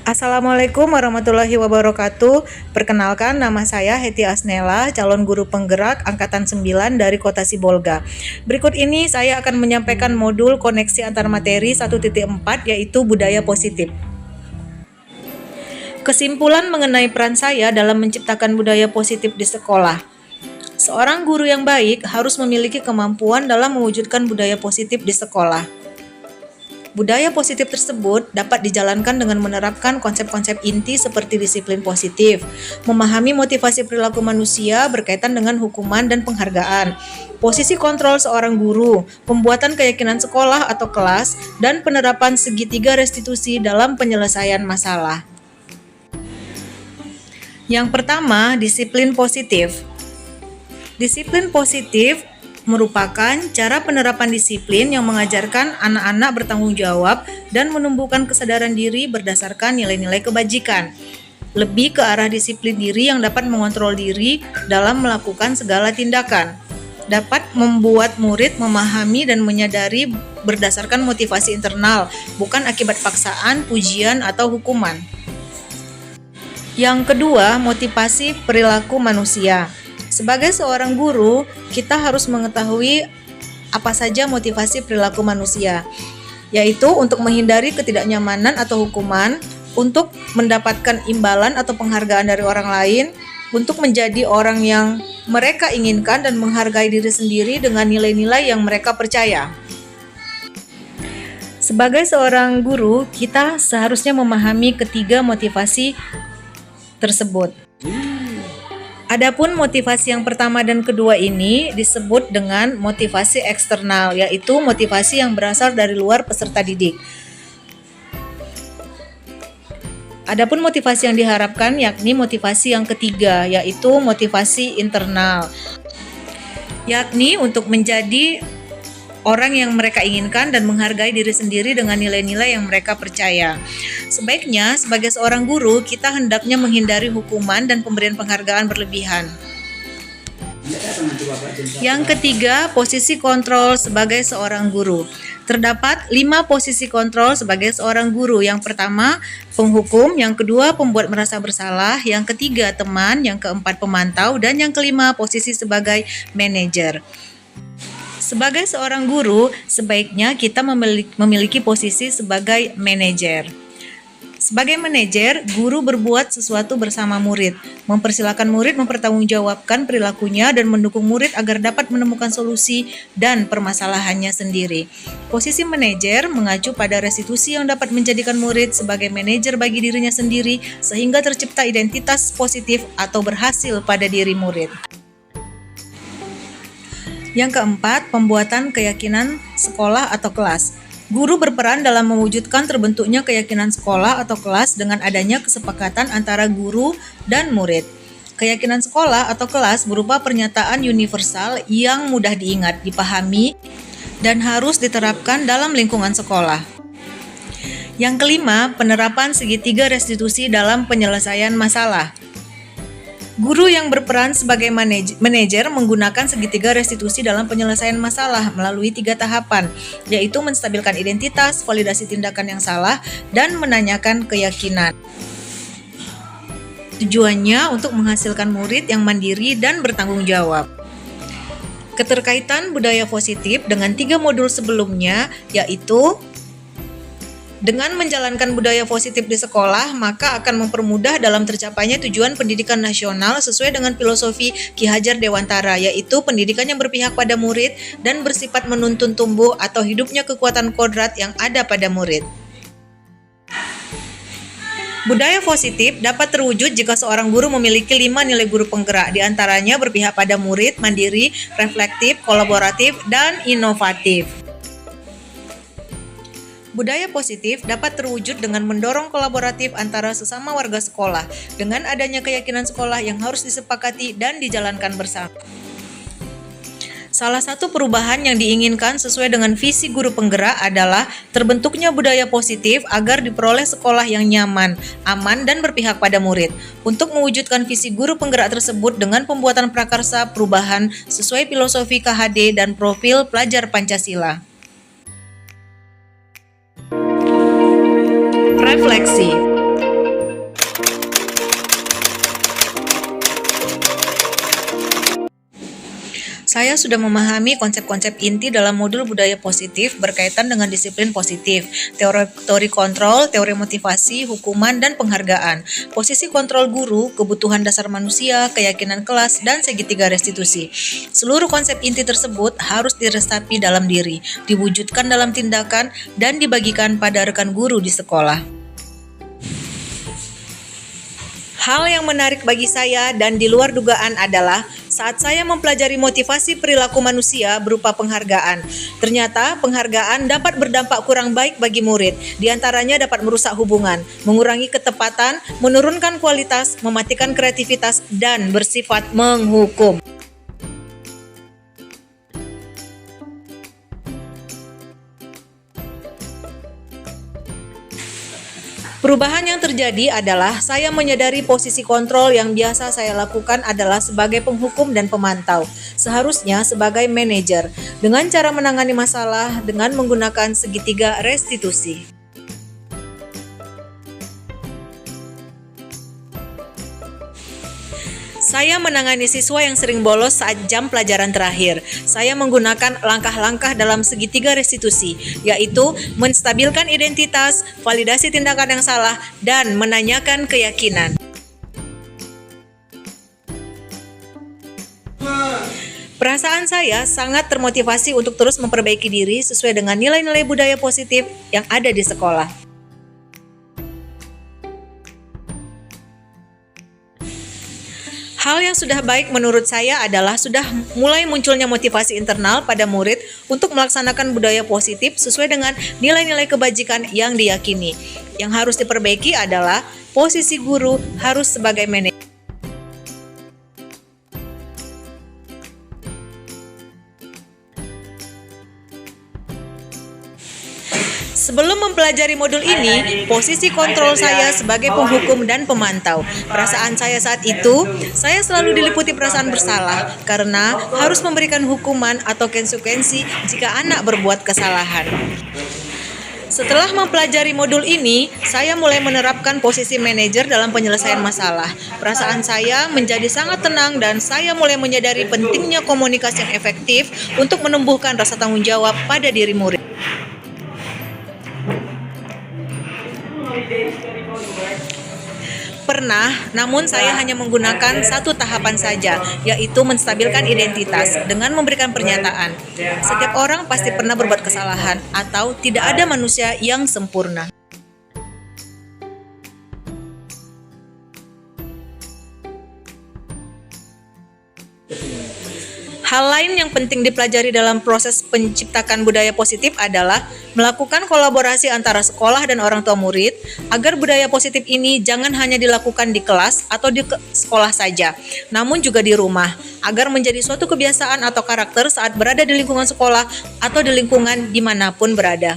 Assalamualaikum warahmatullahi wabarakatuh. Perkenalkan, nama saya Heti Asnela, calon guru penggerak Angkatan 9 dari Kota Sibolga. Berikut ini saya akan menyampaikan modul koneksi antar materi 1.4 yaitu budaya positif. Kesimpulan mengenai peran saya dalam menciptakan budaya positif di sekolah. Seorang guru yang baik harus memiliki kemampuan dalam mewujudkan budaya positif di sekolah. Budaya positif tersebut dapat dijalankan dengan menerapkan konsep-konsep inti seperti disiplin positif, memahami motivasi perilaku manusia berkaitan dengan hukuman dan penghargaan, posisi kontrol seorang guru, pembuatan keyakinan sekolah atau kelas, dan penerapan segitiga restitusi dalam penyelesaian masalah. Yang pertama, disiplin positif. Disiplin positif merupakan cara penerapan disiplin yang mengajarkan anak-anak bertanggung jawab dan menumbuhkan kesadaran diri berdasarkan nilai-nilai kebajikan. Lebih ke arah disiplin diri yang dapat mengontrol diri dalam melakukan segala tindakan. Dapat membuat murid memahami dan menyadari berdasarkan motivasi internal, bukan akibat paksaan, pujian, atau hukuman. Yang kedua, motivasi perilaku manusia. Sebagai seorang guru, kita harus mengetahui apa saja motivasi perilaku manusia, yaitu untuk menghindari ketidaknyamanan atau hukuman, untuk mendapatkan imbalan atau penghargaan dari orang lain, untuk menjadi orang yang mereka inginkan dan menghargai diri sendiri dengan nilai-nilai yang mereka percaya. Sebagai seorang guru, kita seharusnya memahami ketiga motivasi tersebut. Adapun motivasi yang pertama dan kedua ini disebut dengan motivasi eksternal, yaitu motivasi yang berasal dari luar peserta didik. Adapun motivasi yang diharapkan yakni motivasi yang ketiga, yaitu motivasi internal, yakni untuk menjadi orang yang mereka inginkan dan menghargai diri sendiri dengan nilai-nilai yang mereka percaya. Sebaiknya, sebagai seorang guru, kita hendaknya menghindari hukuman dan pemberian penghargaan berlebihan. Yang ketiga, posisi kontrol sebagai seorang guru. Terdapat 5 posisi kontrol sebagai seorang guru. Yang pertama, penghukum. Yang kedua, pembuat merasa bersalah. Yang ketiga, teman. Yang keempat, pemantau. Dan yang kelima, posisi sebagai manajer. Sebagai seorang guru, sebaiknya kita memiliki posisi sebagai manajer. Sebagai manajer, guru berbuat sesuatu bersama murid, mempersilahkan murid mempertanggungjawabkan perilakunya dan mendukung murid agar dapat menemukan solusi dan permasalahannya sendiri. Posisi manajer mengacu pada restitusi yang dapat menjadikan murid sebagai manajer bagi dirinya sendiri sehingga tercipta identitas positif atau berhasil pada diri murid. Yang keempat, pembuatan keyakinan sekolah atau kelas. Guru berperan dalam mewujudkan terbentuknya keyakinan sekolah atau kelas dengan adanya kesepakatan antara guru dan murid. Keyakinan sekolah atau kelas berupa pernyataan universal yang mudah diingat, dipahami, dan harus diterapkan dalam lingkungan sekolah. Yang kelima, penerapan segitiga restitusi dalam penyelesaian masalah. Guru yang berperan sebagai manajer menggunakan segitiga restitusi dalam penyelesaian masalah melalui 3 tahapan, yaitu menstabilkan identitas, validasi tindakan yang salah, dan menanyakan keyakinan. Tujuannya untuk menghasilkan murid yang mandiri dan bertanggung jawab. Keterkaitan budaya positif dengan 3 modul sebelumnya, yaitu dengan menjalankan budaya positif di sekolah, maka akan mempermudah dalam tercapainya tujuan pendidikan nasional sesuai dengan filosofi Ki Hajar Dewantara, yaitu pendidikan yang berpihak pada murid dan bersifat menuntun tumbuh atau hidupnya kekuatan kodrat yang ada pada murid. Budaya positif dapat terwujud jika seorang guru memiliki 5 nilai guru penggerak, diantaranya berpihak pada murid, mandiri, reflektif, kolaboratif, dan inovatif. Budaya positif dapat terwujud dengan mendorong kolaboratif antara sesama warga sekolah, dengan adanya keyakinan sekolah yang harus disepakati dan dijalankan bersama. Salah satu perubahan yang diinginkan sesuai dengan visi guru penggerak adalah terbentuknya budaya positif agar diperoleh sekolah yang nyaman, aman, dan berpihak pada murid. Untuk mewujudkan visi guru penggerak tersebut dengan pembuatan prakarsa perubahan sesuai filosofi KHD dan profil pelajar Pancasila. Refleksi. Saya sudah memahami konsep-konsep inti dalam modul budaya positif berkaitan dengan disiplin positif, teori kontrol, teori motivasi, hukuman, dan penghargaan, posisi kontrol guru, kebutuhan dasar manusia, keyakinan kelas, dan segitiga restitusi. Seluruh konsep inti tersebut harus diresapi dalam diri, diwujudkan dalam tindakan, dan dibagikan pada rekan guru di sekolah. Hal yang menarik bagi saya dan di luar dugaan adalah saat saya mempelajari motivasi perilaku manusia berupa penghargaan. Ternyata penghargaan dapat berdampak kurang baik bagi murid. Di antaranya dapat merusak hubungan, mengurangi ketepatan, menurunkan kualitas, mematikan kreativitas, dan bersifat menghukum. Perubahan yang terjadi adalah saya menyadari posisi kontrol yang biasa saya lakukan adalah sebagai penghukum dan pemantau, seharusnya sebagai manajer, dengan cara menangani masalah dengan menggunakan segitiga restitusi. Saya menangani siswa yang sering bolos saat jam pelajaran terakhir. Saya menggunakan langkah-langkah dalam segitiga restitusi, yaitu menstabilkan identitas, validasi tindakan yang salah, dan menanyakan keyakinan. Perasaan saya sangat termotivasi untuk terus memperbaiki diri sesuai dengan nilai-nilai budaya positif yang ada di sekolah. Hal yang sudah baik menurut saya adalah sudah mulai munculnya motivasi internal pada murid untuk melaksanakan budaya positif sesuai dengan nilai-nilai kebajikan yang diyakini. Yang harus diperbaiki adalah posisi guru harus sebagai manajer. Sebelum mempelajari modul ini, posisi kontrol saya sebagai penghukum dan pemantau. Perasaan saya saat itu, saya selalu diliputi perasaan bersalah karena harus memberikan hukuman atau konsekuensi jika anak berbuat kesalahan. Setelah mempelajari modul ini, saya mulai menerapkan posisi manajer dalam penyelesaian masalah. Perasaan saya menjadi sangat tenang dan saya mulai menyadari pentingnya komunikasi yang efektif untuk menumbuhkan rasa tanggung jawab pada diri murid. Pernah, namun saya hanya menggunakan satu tahapan saja, yaitu menstabilkan identitas dengan memberikan pernyataan. Setiap orang pasti pernah berbuat kesalahan, atau tidak ada manusia yang sempurna. Hal lain yang penting dipelajari dalam proses penciptakan budaya positif adalah melakukan kolaborasi antara sekolah dan orang tua murid agar budaya positif ini jangan hanya dilakukan di kelas atau di sekolah saja, namun juga di rumah, agar menjadi suatu kebiasaan atau karakter saat berada di lingkungan sekolah atau di lingkungan dimanapun berada.